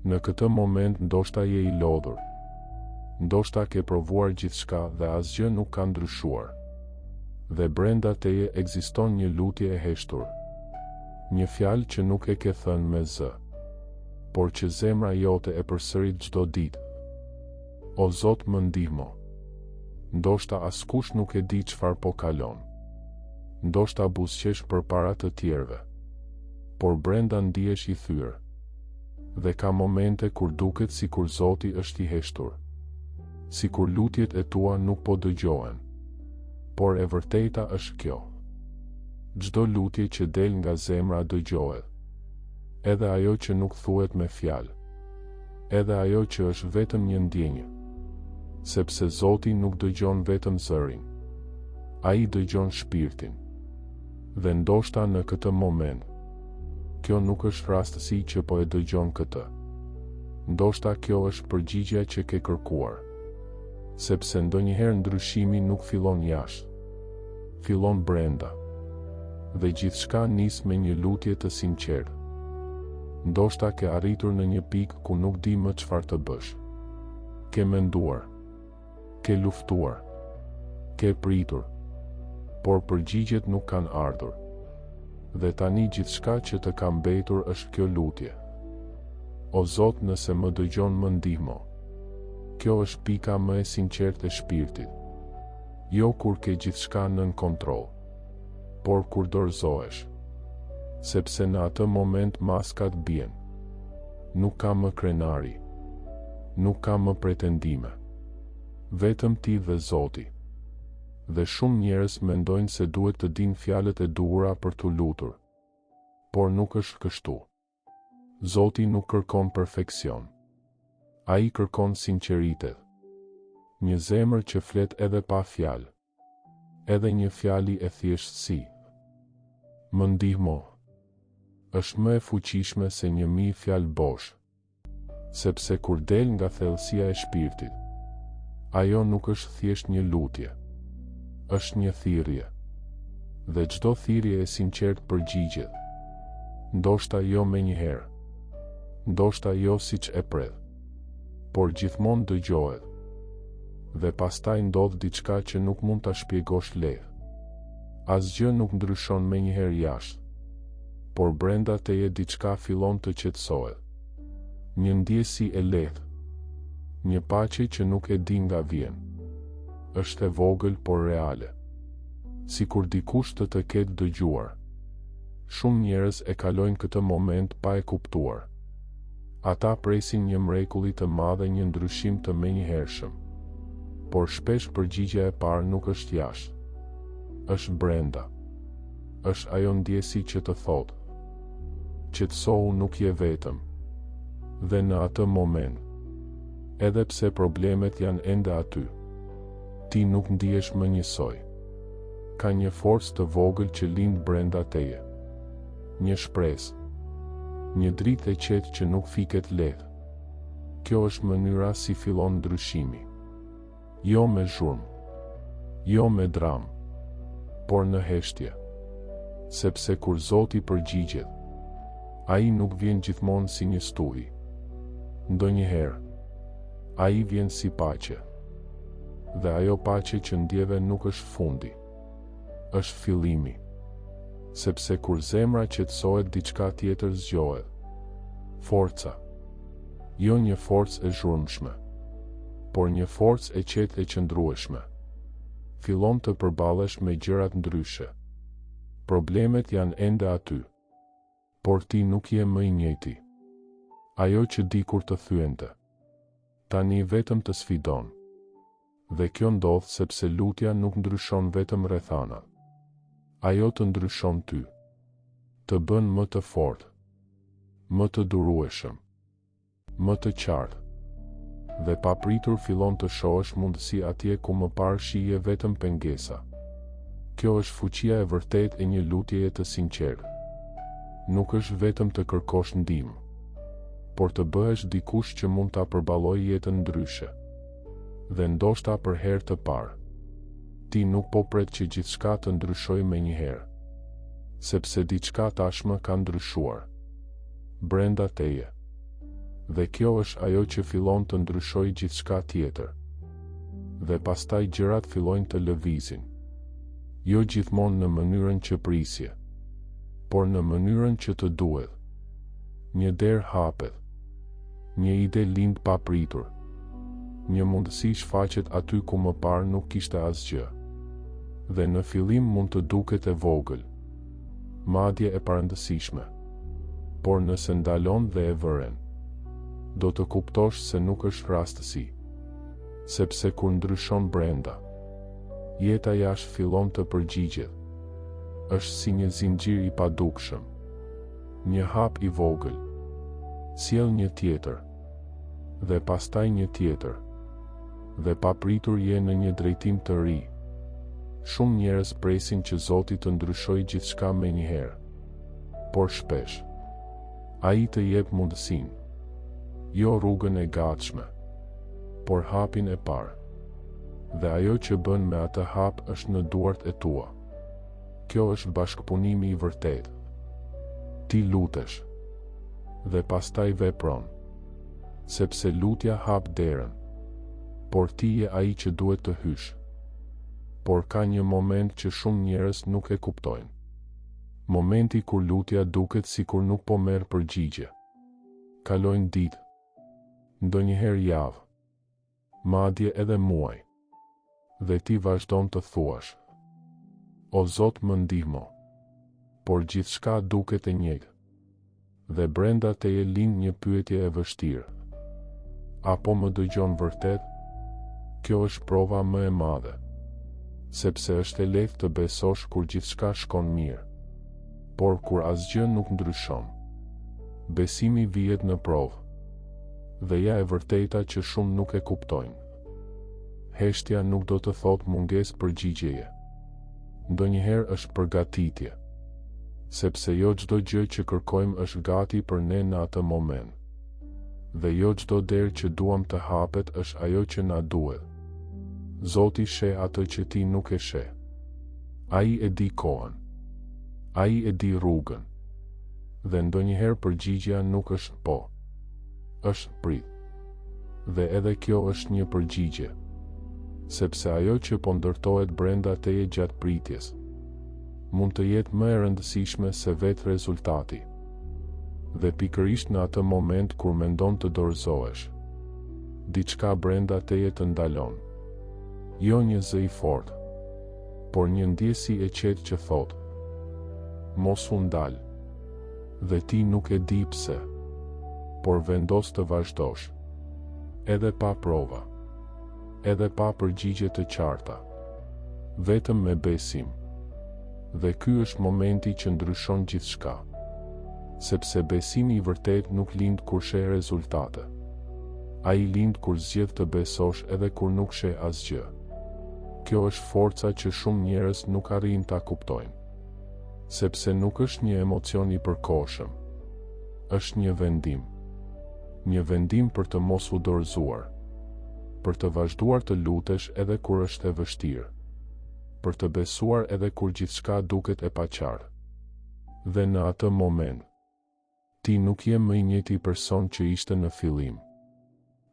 Në këtë moment ndoshta je i lodhur. Ndoshta ke provuar gjithçka dhe asgjë nuk ka ndryshuar. Dhe brenda teje ekziston një lutje e heshtur. Një fjalë që nuk e ke thënë me zë, por që zemra jote e përsërit çdo ditë. O Zot, më ndihmo. Ndoshta askush nuk e di çfarë po kalon. Ndoshta buzëqesh përpara të tjerëve, por brenda ndihesh i thyrë. Dhe ka momente kur duket sikur Zoti është i heshtur, sikur lutjet e tua nuk po dëgjohen. Por e vërteta është kjo. Çdo lutje që del nga zemra dëgjohet. Edhe ajo që nuk thuhet me fjalë. Edhe ajo që është vetëm një ndjenjë. Sepse Zoti nuk dëgjon vetëm zërin. Ai dëgjon shpirtin. Dhe ndoshta në këtë moment, kjo nuk është rastësi që po e dëgjon këtë. Ndoshta kjo është përgjigjja që ke kërkuar. Sepse ndonjëherë ndryshimi nuk fillon jashtë. Fillon brenda. Dhe gjithçka nis me një lutje të sinqertë. Ndoshta ke arritur në një pikë ku nuk di më çfarë të bësh. Ke menduar. Ke luftuar. Ke pritur. Por përgjigjet nuk kanë ardhur. Dhe tani gjithçka që të ka mbetur është kjo lutje. O Zot, nëse më dëgjon, më ndihmo. Kjo është pika më e sinqertë e shpirtit. Jo kur ke gjithçka nën kontroll, por kur dorëzohesh. Sepse në atë moment maskat bien. Nuk ka më krenari. Nuk ka më pretendime. Vetëm ti dhe Zoti. Dhe shumë njerëz mendojnë se duhet të dinë fjalët e duhura për t'u lutur. Por nuk është kështu. Zoti nuk kërkon perfeksion. Ai kërkon sinqeritet. Një zemër që flet edhe pa fjalë. Edhe një fjali e thjeshtësi. Më ndihmo. Është më e fuqishme se 1000 fjalë bosh. Sepse kur del nga thellësia e shpirtit, ajo nuk është thjesht një lutje. Është një thirrje. Dhe çdo thirrje e sinqertë përgjigjet. Ndoshta jo menjëherë. Ndoshta jo siç e pret. Por gjithmonë dëgjohet. Dhe pastaj ndodh diçka që nuk mund ta shpjegosh lehtë. Asgjë nuk ndryshon menjëherë jashtë. Por brenda teje diçka fillon të qetësohet. Një ndjesi e lehtë. Një paqe që nuk e di nga vjen. Është e vogël por reale. Sikur dikush të ketë dëgjuar. Shumë njerëz e kalojnë këtë moment pa e kuptuar. Ata presin një mrekulli të madh, një ndryshim të menjëhershëm. Por shpesh përgjigjja e parë nuk është jashtë. Është brenda. Është ajo ndjesi që të thotë: qetësohu, nuk je vetëm. Dhe në atë moment, edhe pse problemet janë ende aty, ti nuk ndihesh më njësoj. Ka një forcë të vogël që lind brenda teje. Një shpresë. Një dritë e qetë që nuk fiket lehtë. Kjo është mënyra si fillon ndryshimi. Jo me zhurmë. Jo me dramë. Por në heshtje. Sepse kur Zoti përgjigjet, ai nuk vjen gjithmonë si një stuhi. Ndonjëherë, ai vjen si paqe. Dhe ajo paqe që ndjeve nuk është fundi. Është fillimi. Sepse kur zemra qetësohet, diçka tjetër zgjohet. Forca. Jo një forcë e zhurmshme, por një forcë e qetë e qëndrueshme. Fillon të përballesh me gjërat ndryshe. Problemet janë ende aty. Por ti nuk je më i njëjti. Ajo që dikur të thyente, tani vetëm të sfidon. Dhe kjo ndodh sepse lutja nuk ndryshon vetëm rrethanat. Ajo të ndryshon ty. Të bën më të fortë, më të durueshëm, më të qartë. Dhe papritur fillon të shohësh mundësi atje ku më parë shije vetëm pengesa. Kjo është fuqia e vërtetë e një lutjeje të sinqertë. Nuk është vetëm të kërkosh ndihmë, por të bëhesh dikush që mund ta përballojë jetën ndryshe. Dhe ndoshta për herë të parë, ti nuk po pret që gjithçka të ndryshojë menjëherë, sepse diçka tashmë ka ndryshuar. Brenda teje. Dhe kjo është ajo që fillon të ndryshojë gjithçka tjetër. Dhe pastaj gjërat fillojnë të lëvizin. Jo gjithmonë në mënyrën që prisje, por në mënyrën që të duhet. Një derë hapet. Një ide lind pa pritur. Një mundësi shfaqet aty ku më parë nuk kishte asgjë. Dhe në fillim mund të duket e vogël, madje e parëndësishme. Por nëse ndalon dhe e vëren, do të kuptosh se nuk është rastësi. Sepse kur ndryshon brenda, jeta jashtë fillon të përgjigjet. Është si një zinxhir i padukshëm. Një hap i vogël sjell një tjetër, dhe pastaj një tjetër. Dhe papritur je në një drejtim të ri. Shumë njerëz presin që Zoti të ndryshojë gjithçka menjëherë. Por shpesh ai të jep mundësinë, jo rrugën e gatshme, por hapin e parë. Dhe ajo që bën me atë hap është në duart e tua. Kjo është bashkëpunimi i vërtetë. Ti lutesh, dhe pastaj vepron, sepse lutja hap derën, por ti je ai që duhet të hysh. Por ka një moment që shumë njerëz nuk e kuptojnë. Momenti kur lutja duket sikur nuk po merr përgjigje. Kalojnë ditë, ndonjëherë javë, madje edhe muaj. Dhe ti vazhdon të thuash: O Zot, më ndihmo. Por gjithçka duket e njëjtë. Dhe brenda teje lind një pyetje e vështirë. Apo më dëgjon vërtet? Kjo është prova më e madhe. Sepse është e lehtë të besosh kur gjithçka shkon mirë. Por kur asgjë nuk ndryshon, besimi vihet në provë. Dhe ja e vërteta që shumë nuk e kuptojnë. Heshtja nuk do të thotë mungesë përgjigjeje. Ndonjëherë është përgatitje. Sepse jo çdo gjë që kërkojmë është gati për ne në atë moment. Dhe jo çdo derë që duam të hapet është ajo që na duhet. Zoti sheh atë që ti nuk e sheh. Ai e di kohën. Ai e di rrugën. Dhe ndonjëherë përgjigjja nuk është po, është prit. Dhe edhe kjo është një përgjigje. Sepse ajo që po ndërtohet brenda teje gjatë pritjes, mund të jetë më e rëndësishme se vetë rezultati. Dhe pikërisht në atë moment kur mendon të dorëzohesh, diçka brenda teje të ndalon. Jo një zë i fortë, por një ndjesi e qetë që thotë: mos u ndal. Dhe ti nuk e di pse, por vendos të vazhdosh. Edhe pa prova, edhe pa përgjigje të qarta, vetëm me besim. Dhe ky është momenti që ndryshon gjithçka. Sepse besimi i vërtet nuk lind kur sheh rezultate. Ai lind kur zgjedh të besosh edhe kur nuk sheh asgjë. Kjo është forca që shumë njerëz nuk arrin ta kuptojnë. Sepse nuk është një emocion i përkohshëm. Është një vendim. Një vendim për të mos u dorëzuar. Për të vazhduar të lutesh edhe kur është e vështirë. Për të besuar edhe kur gjithçka duket e paqartë. Dhe në atë moment, ti nuk je më i njëjti person që ishte në fillim.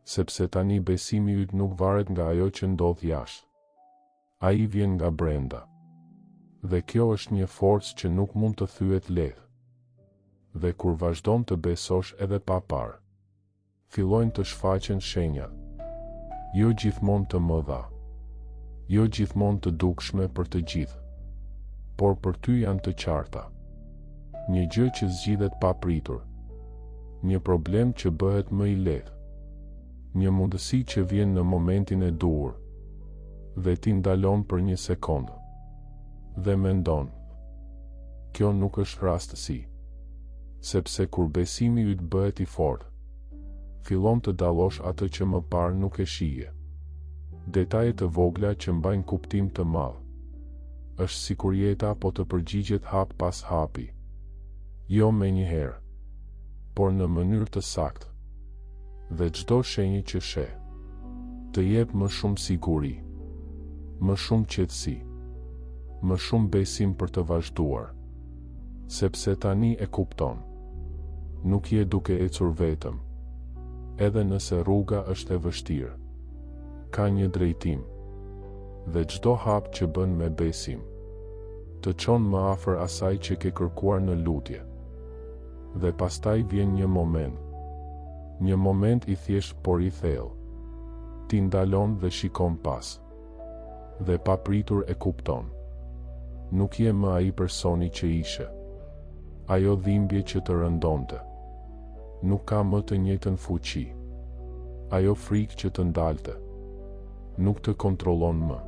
Sepse tani besimi yt nuk varet nga ajo që ndodh jashtë. Ai vjen nga brenda. Dhe kjo është një forcë që nuk mund të thyet lehtë. Dhe kur vazhdon të besosh edhe pa parë, fillojnë të shfaqen shenjat. Jo gjithmonë të mëdha. Jo gjithmonë të dukshme për të gjithë. Por për ty janë të qarta. Një gjë që zgjidhet pa pritur. Një problem që bëhet më i lehtë. Një mundësi që vjen në momentin e duhur. Dhe ti ndalon për një sekondë. Dhe mendon: kjo nuk është rastësi. Sepse kur besimi yt bëhet i fortë, fillon të dallosh atë që më parë nuk e shije. Detajet të vogla që mbajnë kuptim të madh. Është sikur jeta po të përgjigjet hap pas hapi. Jo menjëherë, por në mënyrë të saktë. Dhe çdo shenjë që sheh, të jep më shumë siguri, më shumë qetësi, më shumë besim për të vazhduar. Sepse tani e kupton. Nuk je duke ecur vetëm. Edhe nëse rruga është e vështirë, ka një drejtim, dhe çdo hap që bën me besim, të çon më afër asaj që ke kërkuar në lutje. Dhe pastaj vjen një moment i thjesht por i thellë. Ti ndalon dhe shikon pas, dhe pa pritur e kupton. Nuk je më ai personi që ishe. Ajo dhimbje që të rëndonte nuk ka më të njëjtën fuqi. Ajo frikë që të ndalte nuk të kontrollon më.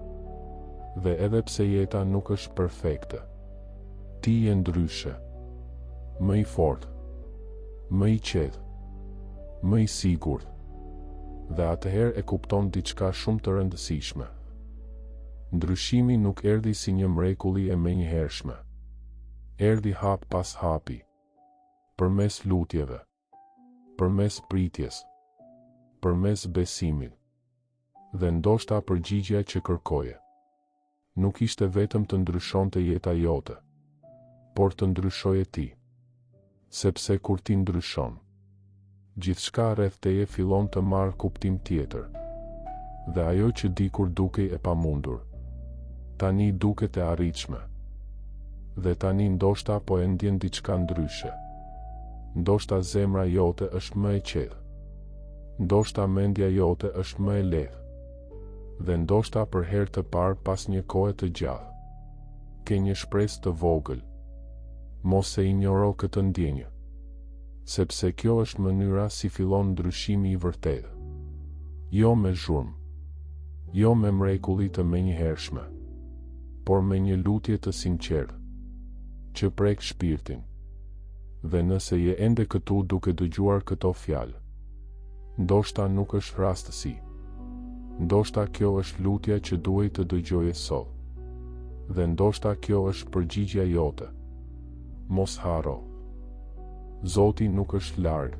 Dhe edhe pse jeta nuk është perfekte, ti je ndryshe, më i fortë, më i qetë, më i sigurt. Dhe atëherë e kupton diçka shumë të rëndësishme. Ndryshimi nuk erdhi si një mrekulli e menjëhershme. Erdhi hap pas hapi, përmes lutjeve, përmes pritjes, përmes besimit. Dhe ndoshta përgjigjja që kërkoje nuk ishte vetëm të ndryshonte jeta jote, por të ndryshoje ti. Sepse kur ti ndryshon, gjithçka rreth teje fillon të marrë kuptim tjetër. Dhe ajo që dikur dukej e pamundur, tani duket e arritshme. Dhe tani ndoshta po e ndjen diçka ndryshe. Ndoshta zemra jote është më e qetë. Ndoshta mendja jote është më e lehtë. Dhe ndoshta për herë të parë pas një kohe të gjatë, ke një shpresë të vogël. Mos e injoro këtë ndjenjë, sepse kjo është mënyra si fillon ndryshimi i vërtetë. Jo me zhurmë, jo me mrekulli të menjëhershme, por me një lutje të sinqertë, që prek shpirtin. Dhe nëse je ende këtu duke dëgjuar këto fjalë, ndoshta nuk është rastësi. Ndoshta kjo është lutja që duhej të dëgjoje sot. Dhe ndoshta kjo është përgjigjja jote. Mos haro. Zoti nuk është larg.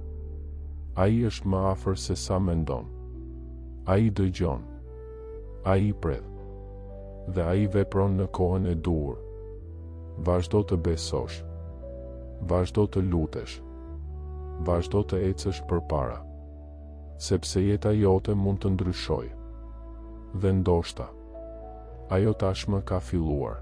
Ai është më afër se sa mendon. Ai dëgjon. Ai pret. Dhe ai vepron në kohën e duhur. Vazhdo të besosh. Vazhdo të lutesh. Vazhdo të ecësh përpara. Sepse jeta jote mund të ndryshojë. Dhe ndoshta ajo tashmë ka filluar.